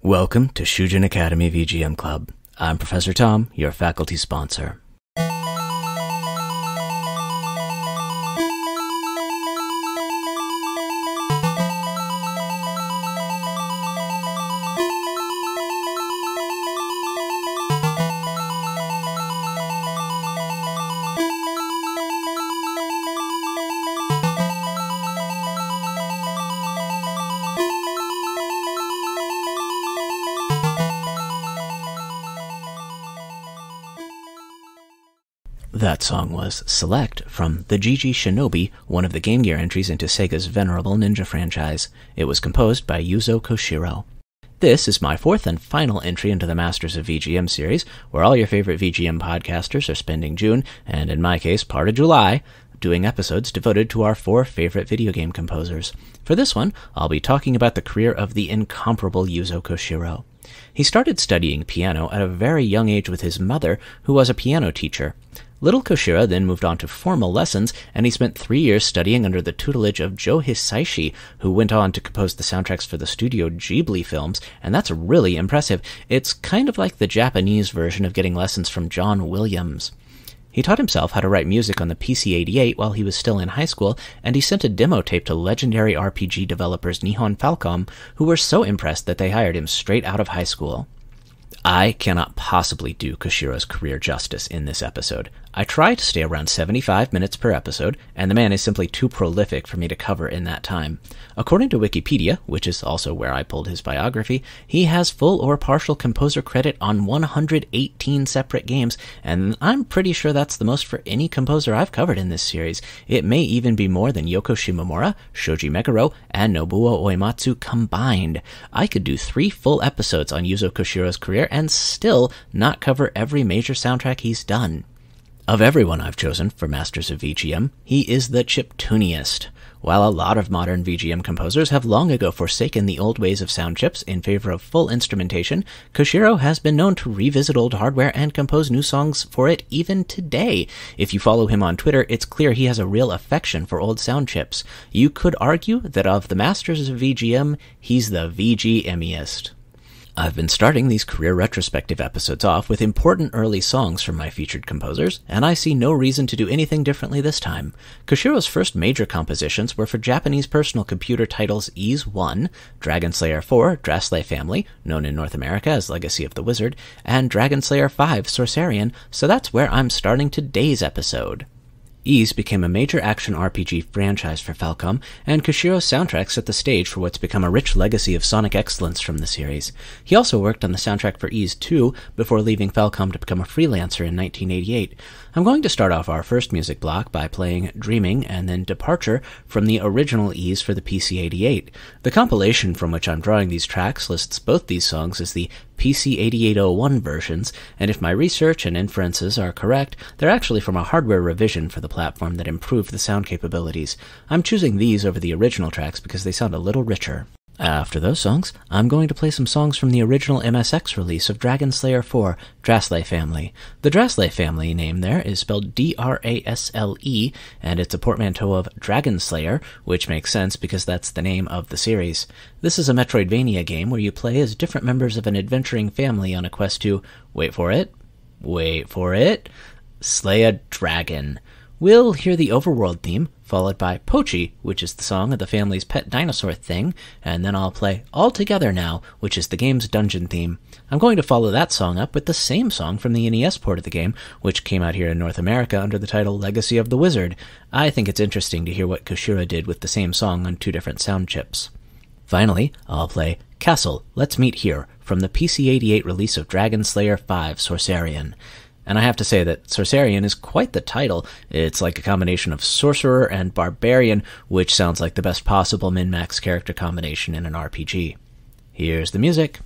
Welcome to Shujin Academy VGM Club. I'm Professor Tom, your faculty sponsor. That song was Select from the GG Shinobi, one of the Game Gear entries into Sega's venerable ninja franchise. It was composed by Yuzo Koshiro. This is my fourth and final entry into the Masters of VGM series, where all your favorite VGM podcasters are spending June, and in my case, part of July, doing episodes devoted to our four favorite video game composers. For this one, I'll be talking about the career of the incomparable Yuzo Koshiro. He started studying piano at a very young age with his mother, who was a piano teacher. Little Koshiro then moved on to formal lessons, and he spent 3 years studying under the tutelage of Joe Hisaishi, who went on to compose the soundtracks for the Studio Ghibli films, and that's really impressive. It's kind of like the Japanese version of getting lessons from John Williams. He taught himself how to write music on the PC-88 while he was still in high school, and he sent a demo tape to legendary RPG developers Nihon Falcom, who were so impressed that they hired him straight out of high school. I cannot possibly do Koshiro's career justice in this episode. I try to stay around 75 minutes per episode, and the man is simply too prolific for me to cover in that time. According to Wikipedia, which is also where I pulled his biography, he has full or partial composer credit on 118 separate games, and I'm pretty sure that's the most for any composer I've covered in this series. It may even be more than Yoko Shimomura, Shoji Meguro, and Nobuo Uematsu combined. I could do 3 full episodes on Yuzo Koshiro's career and still not cover every major soundtrack he's done. Of everyone I've chosen for Masters of VGM, he is the chiptuniest. While a lot of modern VGM composers have long ago forsaken the old ways of sound chips in favor of full instrumentation, Koshiro has been known to revisit old hardware and compose new songs for it even today. If you follow him on Twitter, it's clear he has a real affection for old sound chips. You could argue that of the Masters of VGM, he's the VGMiest. I've been starting these career retrospective episodes off with important early songs from my featured composers, and I see no reason to do anything differently this time. Koshiro's first major compositions were for Japanese personal computer titles Ys 1, Dragon Slayer 4, Drasle Family, known in North America as Legacy of the Wizard, and Dragon Slayer 5, Sorcerian, so that's where I'm starting today's episode. Ys became a major action RPG franchise for Falcom, and Koshiro's soundtrack set the stage for what's become a rich legacy of sonic excellence from the series. He also worked on the soundtrack for Ys 2 before leaving Falcom to become a freelancer in 1988. I'm going to start off our first music block by playing Dreaming and then Departure from the original Ys for the PC-88. The compilation from which I'm drawing these tracks lists both these songs as the PC-8801 versions, and if my research and inferences are correct, they're actually from a hardware revision for the platform that improved the sound capabilities. I'm choosing these over the original tracks because they sound a little richer. After those songs, I'm going to play some songs from the original MSX release of Dragon Slayer 4, Drasle Family. The Drasle Family name there is spelled D-R-A-S-L-E, and it's a portmanteau of Dragon Slayer, which makes sense because that's the name of the series. This is a Metroidvania game where you play as different members of an adventuring family on a quest to, wait for it, slay a dragon. We'll hear the Overworld theme, followed by Pochi, which is the song of the family's pet dinosaur thing, and then I'll play All Together Now, which is the game's dungeon theme. I'm going to follow that song up with the same song from the NES port of the game, which came out here in North America under the title Legacy of the Wizard. I think it's interesting to hear what Koshiro did with the same song on 2 different sound chips. Finally, I'll play Castle, Let's Meet Here, from the PC-88 release of Dragon Slayer 5, Sorcerian. And I have to say that Sorcerian is quite the title. It's like a combination of sorcerer and barbarian, which sounds like the best possible min-max character combination in an RPG. Here's the music.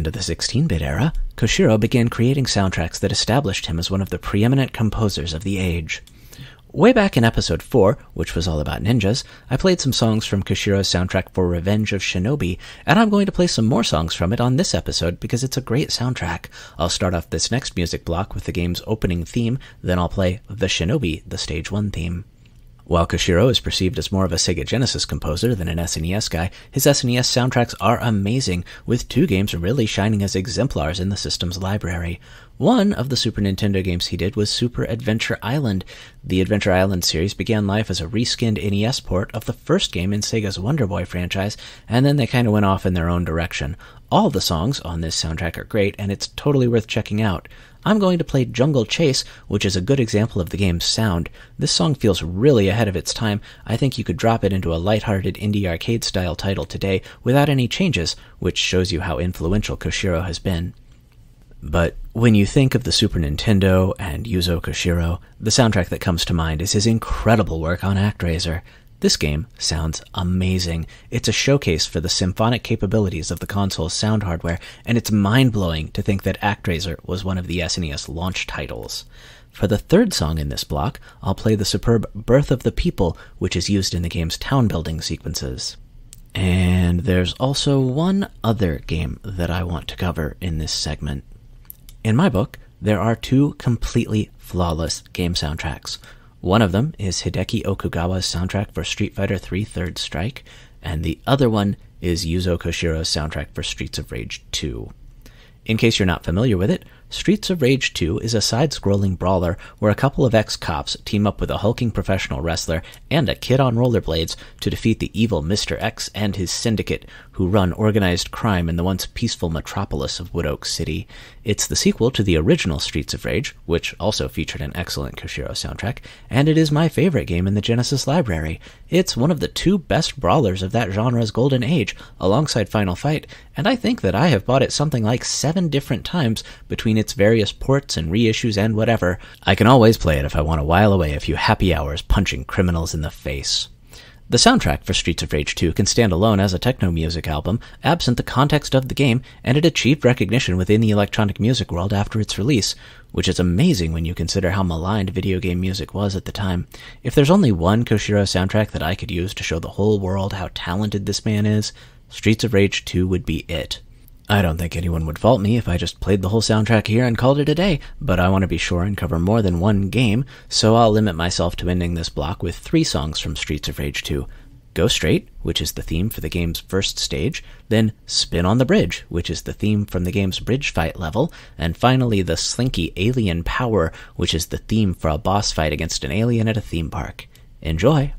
into the 16-bit era, Koshiro began creating soundtracks that established him as one of the preeminent composers of the age. Way back in episode 4, which was all about ninjas, I played some songs from Koshiro's soundtrack for Revenge of Shinobi, and I'm going to play some more songs from it on this episode because it's a great soundtrack. I'll start off this next music block with the game's opening theme, then I'll play The Shinobi, the Stage 1 theme. While Koshiro is perceived as more of a Sega Genesis composer than an SNES guy, his SNES soundtracks are amazing, with 2 games really shining as exemplars in the system's library. One of the Super Nintendo games he did was Super Adventure Island. The Adventure Island series began life as a reskinned NES port of the first game in Sega's Wonder Boy franchise, and then they kind of went off in their own direction. All the songs on this soundtrack are great, and it's totally worth checking out. I'm going to play Jungle Chase, which is a good example of the game's sound. This song feels really ahead of its time. I think you could drop it into a lighthearted indie arcade-style title today without any changes, which shows you how influential Koshiro has been. But when you think of the Super Nintendo and Yuzo Koshiro, the soundtrack that comes to mind is his incredible work on Actraiser. This game sounds amazing. It's a showcase for the symphonic capabilities of the console's sound hardware, and it's mind-blowing to think that Actraiser was one of the SNES launch titles. For the third song in this block, I'll play the superb Birth of the People, which is used in the game's town-building sequences. And there's also one other game that I want to cover in this segment. In my book, there are 2 completely flawless game soundtracks. One of them is Hideki Okugawa's soundtrack for Street Fighter III Third Strike, and the other one is Yuzo Koshiro's soundtrack for Streets of Rage 2. In case you're not familiar with it, Streets of Rage 2 is a side-scrolling brawler where a couple of ex-cops team up with a hulking professional wrestler and a kid on rollerblades to defeat the evil Mr. X and his syndicate, who run organized crime in the once peaceful metropolis of Wood Oak City. It's the sequel to the original Streets of Rage, which also featured an excellent Koshiro soundtrack, and it is my favorite game in the Genesis library. It's one of the 2 best brawlers of that genre's golden age, alongside Final Fight, and I think that I have bought it something like 7 different times between its various ports and reissues and whatever. I can always play it if I want to while away a few happy hours punching criminals in the face. The soundtrack for Streets of Rage 2 can stand alone as a techno music album, absent the context of the game, and it achieved recognition within the electronic music world after its release, which is amazing when you consider how maligned video game music was at the time. If there's only one Koshiro soundtrack that I could use to show the whole world how talented this man is, Streets of Rage 2 would be it. I don't think anyone would fault me if I just played the whole soundtrack here and called it a day, but I want to be sure and cover more than one game, so I'll limit myself to ending this block with 3 songs from Streets of Rage 2. Go Straight, which is the theme for the game's first stage, then Spin on the Bridge, which is the theme from the game's bridge fight level, and finally the slinky Alien Power, which is the theme for a boss fight against an alien at a theme park. Enjoy!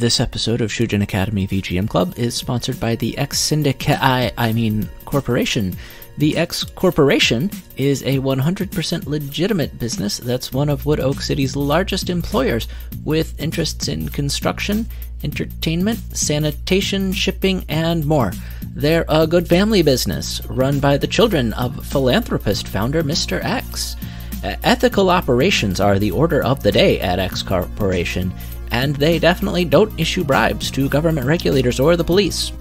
This episode of Shujin Academy VGM Club is sponsored by the X Corporation. The X Corporation is a 100% legitimate business that's one of Wood Oak City's largest employers, with interests in construction, entertainment, sanitation, shipping, and more. They're a good family business, run by the children of philanthropist founder Mr. X. Ethical operations are the order of the day at X Corporation, and they definitely don't issue bribes to government regulators or the police.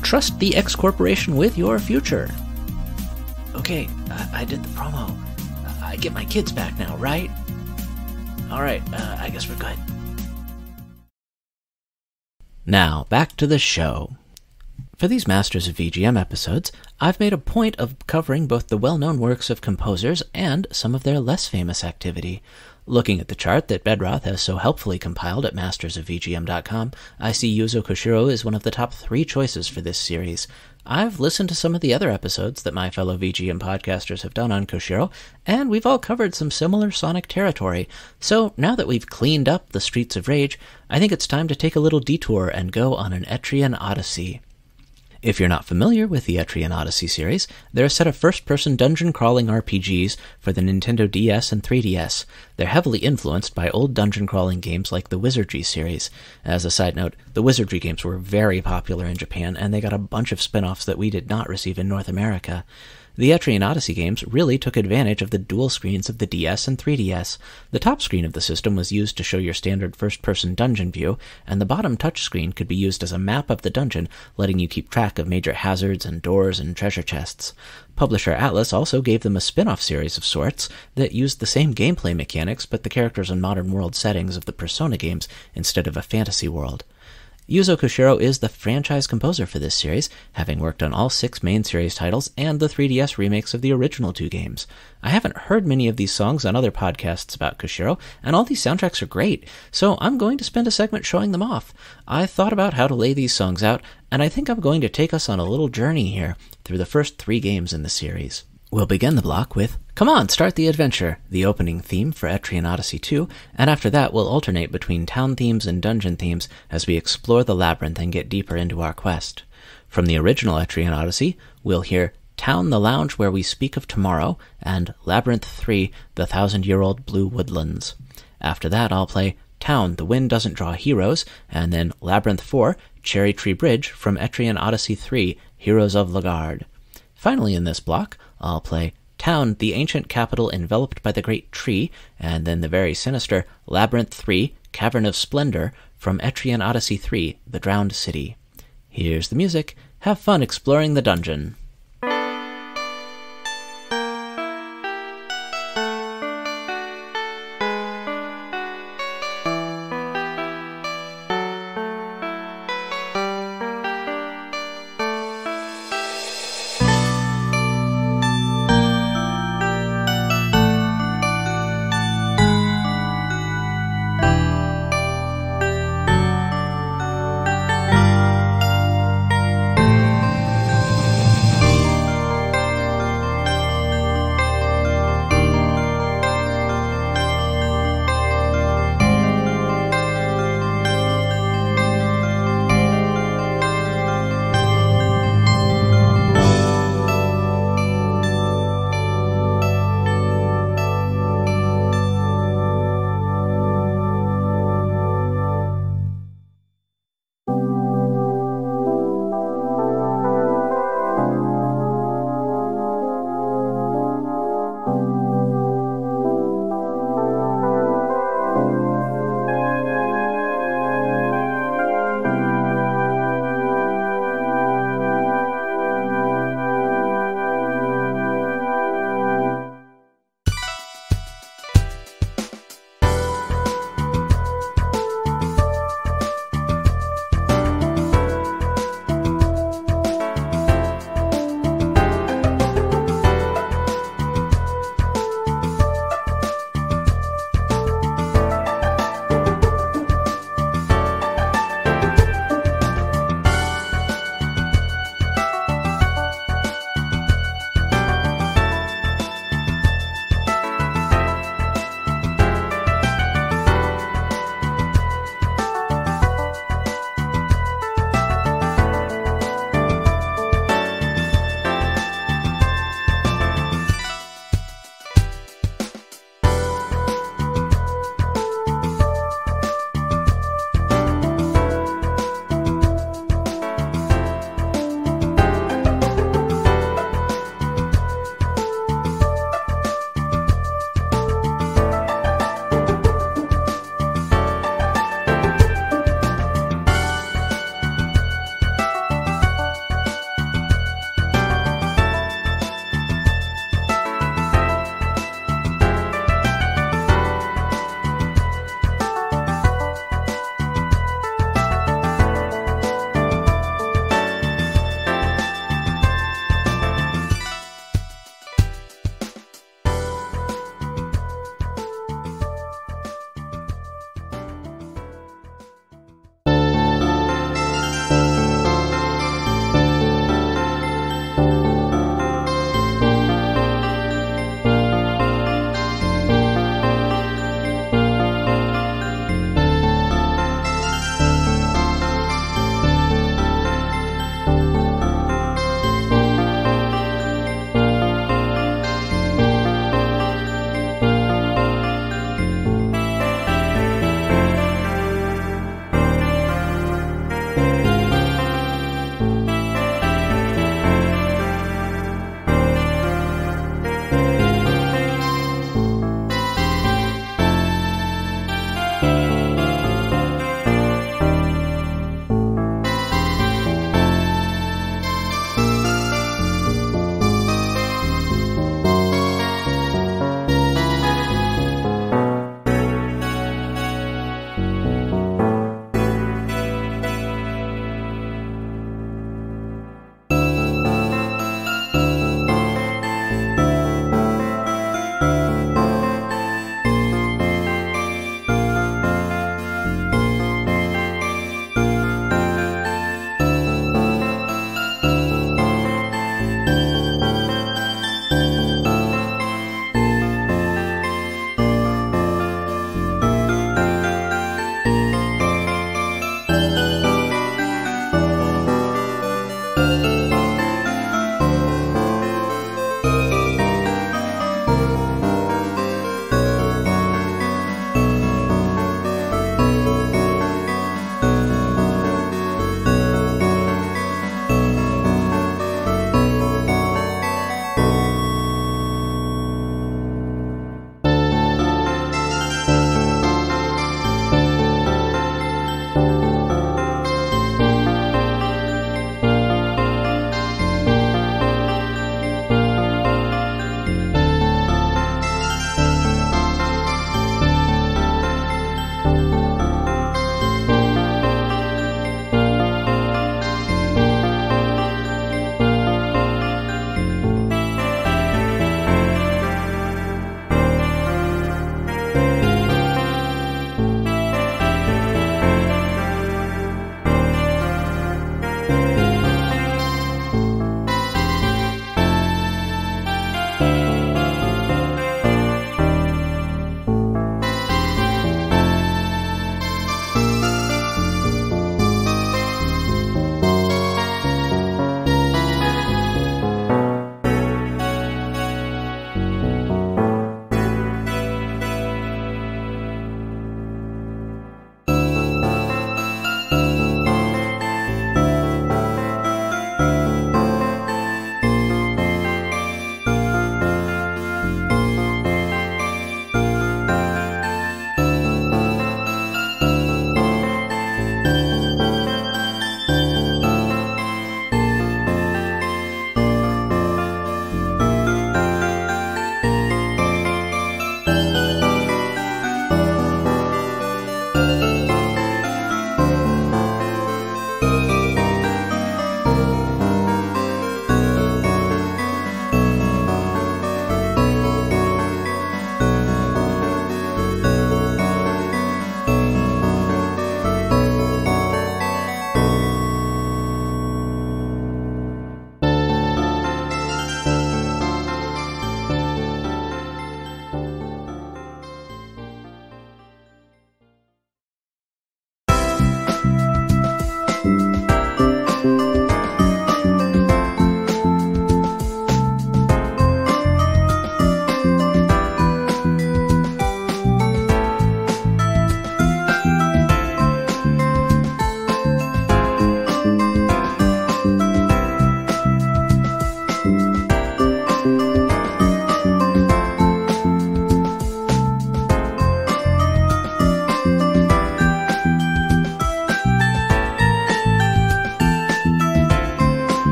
Trust the X Corporation with your future. Okay, I did the promo. I get my kids back now, right? Alright, I guess we're good. Now, back to the show. For these Masters of VGM episodes, I've made a point of covering both the well-known works of composers and some of their less famous activity. Looking at the chart that Bedroth has so helpfully compiled at mastersofvgm.com, I see Yuzo Koshiro is one of the top 3 choices for this series. I've listened to some of the other episodes that my fellow VGM podcasters have done on Koshiro, and we've all covered some similar sonic territory. So now that we've cleaned up the Streets of Rage, I think it's time to take a little detour and go on an Etrian Odyssey. If you're not familiar with the Etrian Odyssey series, they're a set of first-person dungeon-crawling RPGs for the Nintendo DS and 3DS. They're heavily influenced by old dungeon-crawling games like the Wizardry series. As a side note, the Wizardry games were very popular in Japan, and they got a bunch of spin-offs that we did not receive in North America. The Etrian Odyssey games really took advantage of the dual screens of the DS and 3DS. The top screen of the system was used to show your standard first-person dungeon view, and the bottom touchscreen could be used as a map of the dungeon, letting you keep track of major hazards and doors and treasure chests. Publisher Atlas also gave them a spin-off series of sorts that used the same gameplay mechanics, but the characters in modern world settings of the Persona games instead of a fantasy world. Yuzo Koshiro is the franchise composer for this series, having worked on all 6 main series titles and the 3DS remakes of the original 2 games. I haven't heard many of these songs on other podcasts about Koshiro, and all these soundtracks are great, so I'm going to spend a segment showing them off. I thought about how to lay these songs out, and I think I'm going to take us on a little journey here through the first 3 games in the series. We'll begin the block with Come On, Start the Adventure, the opening theme for Etrian Odyssey 2, and after that we'll alternate between town themes and dungeon themes as we explore the Labyrinth and get deeper into our quest. From the original Etrian Odyssey, we'll hear Town the Lounge Where We Speak of Tomorrow, and Labyrinth 3, The 1,000-Year-Old Blue Woodlands. After that I'll play Town, The Wind Doesn't Draw Heroes, and then Labyrinth 4, Cherry Tree Bridge from Etrian Odyssey 3, Heroes of Lagarde. Finally in this block, I'll play Town, the Ancient Capital Enveloped by the Great Tree, and then the very sinister Labyrinth 3, Cavern of Splendor, from Etrian Odyssey 3, The Drowned City. Here's the music. Have fun exploring the dungeon.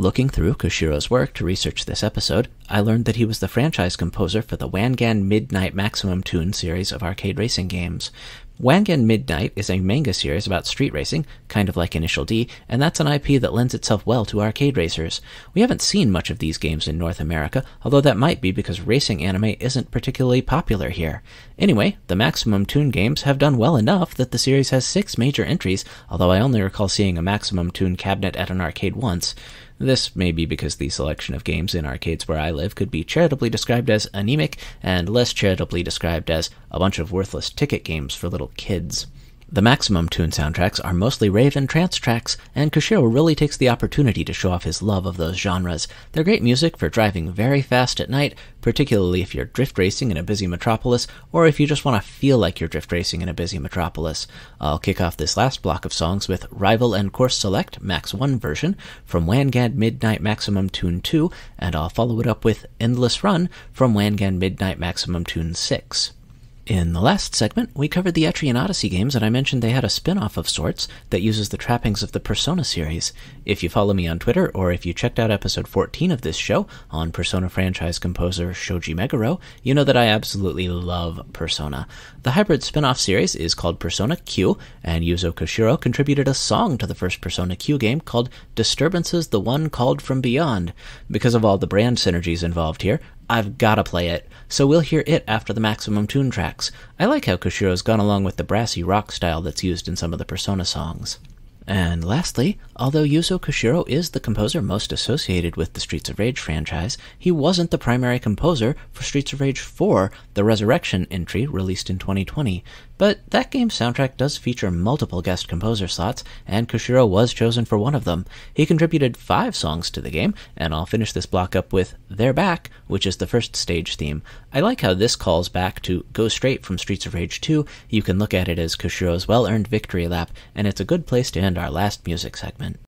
Looking through Koshiro's work to research this episode, I learned that he was the franchise composer for the Wangan Midnight Maximum Tune series of arcade racing games. Wangan Midnight is a manga series about street racing, kind of like Initial D, and that's an IP that lends itself well to arcade racers. We haven't seen much of these games in North America, although that might be because racing anime isn't particularly popular here. Anyway, the Maximum Tune games have done well enough that the series has 6 major entries, although I only recall seeing a Maximum Tune cabinet at an arcade once. This may be because the selection of games in arcades where I live could be charitably described as anemic, and less charitably described as a bunch of worthless ticket games for little kids. The Maximum Tune soundtracks are mostly rave and trance tracks, and Koshiro really takes the opportunity to show off his love of those genres. They're great music for driving very fast at night, particularly if you're drift racing in a busy metropolis, or if you just want to feel like you're drift racing in a busy metropolis. I'll kick off this last block of songs with Rival and Course Select Max 1 version from Wangan Midnight Maximum Tune 2, and I'll follow it up with Endless Run from Wangan Midnight Maximum Tune 6. In the last segment, we covered the Etrian Odyssey games, and I mentioned they had a spin-off of sorts that uses the trappings of the Persona series. If you follow me on Twitter, or if you checked out episode 14 of this show on Persona franchise composer Shoji Meguro, you know that I absolutely love Persona. The hybrid spin-off series is called Persona Q, and Yuzo Koshiro contributed a song to the first Persona Q game called Disturbances, the One Called From Beyond. Because of all the brand synergies involved here, I've gotta play it, so we'll hear it after the Maximum Tune tracks. I like how Koshiro's gone along with the brassy rock style that's used in some of the Persona songs. And lastly, although Yuzo Koshiro is the composer most associated with the Streets of Rage franchise, he wasn't the primary composer for Streets of Rage 4, the Resurrection entry released in 2020. But that game's soundtrack does feature multiple guest composer slots, and Koshiro was chosen for one of them. He contributed 5 songs to the game, and I'll finish this block up with They're Back, which is the first stage theme. I like how this calls back to Go Straight from Streets of Rage 2. You can look at it as Koshiro's well-earned victory lap, and it's a good place to end our last music segment.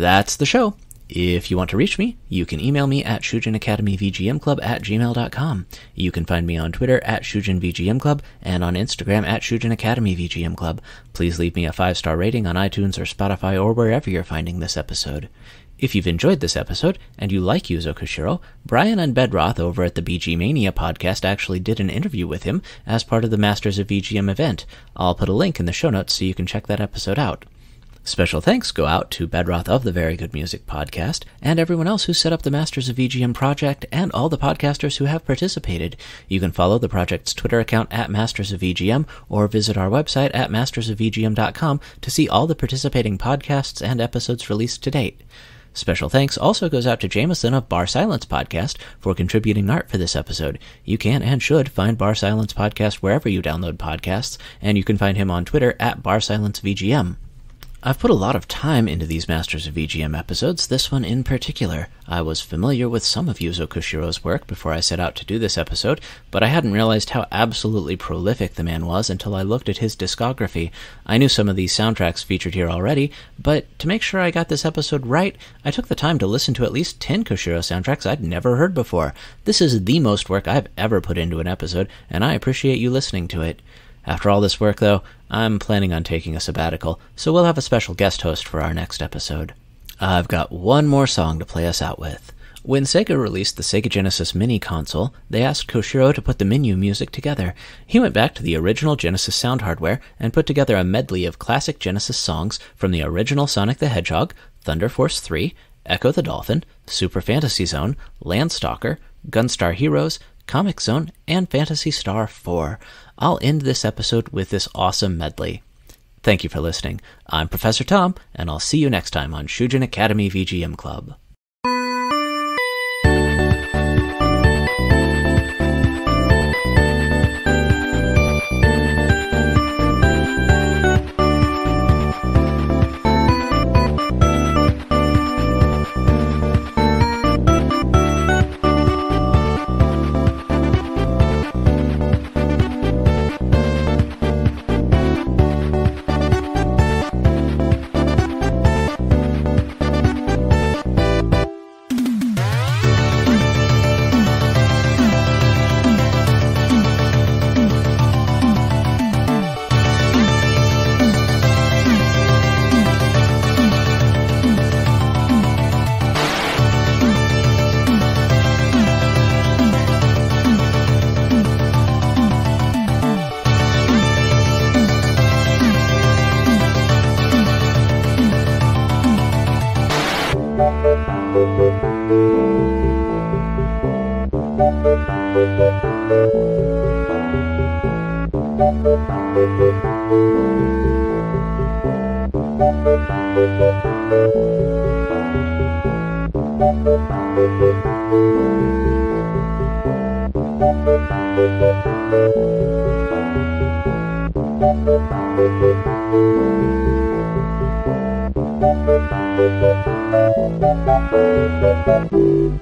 That's the show. If you want to reach me, you can email me at shujinacademyvgmclub@gmail.com. You can find me on Twitter at shujinvgmclub and on Instagram at shujinacademyvgmclub. Please leave me a 5-star rating on iTunes or Spotify or wherever you're finding this episode. If you've enjoyed this episode and you like Yuzo Koshiro, Brian and Bedroth over at the BG Mania podcast actually did an interview with him as part of the Masters of VGM event. I'll put a link in the show notes so you can check that episode out. Special thanks go out to Bedroth of the Very Good Music podcast and everyone else who set up the Masters of VGM project and all the podcasters who have participated. You can follow the project's Twitter account at Masters of VGM or visit our website at mastersofvgm.com to see all the participating podcasts and episodes released to date. Special thanks also goes out to Jameson of Bar Silence Podcast for contributing art for this episode. You can and should find Bar Silence Podcast wherever you download podcasts, and you can find him on Twitter at BarSilenceVGM. I've put a lot of time into these Masters of VGM episodes, this one in particular. I was familiar with some of Yuzo Koshiro's work before I set out to do this episode, but I hadn't realized how absolutely prolific the man was until I looked at his discography. I knew some of these soundtracks featured here already, but to make sure I got this episode right, I took the time to listen to at least 10 Koshiro soundtracks I'd never heard before. This is the most work I've ever put into an episode, and I appreciate you listening to it. After all this work, though, I'm planning on taking a sabbatical, so we'll have a special guest host for our next episode. I've got one more song to play us out with. When Sega released the Sega Genesis Mini console, they asked Koshiro to put the menu music together. He went back to the original Genesis sound hardware and put together a medley of classic Genesis songs from the original Sonic the Hedgehog, Thunder Force 3, Echo the Dolphin, Super Fantasy Zone, Landstalker, Gunstar Heroes, Comic Zone, and Phantasy Star 4. I'll end this episode with this awesome medley. Thank you for listening. I'm Professor Tom, and I'll see you next time on Shujin Academy VGM Club.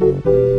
Thank you.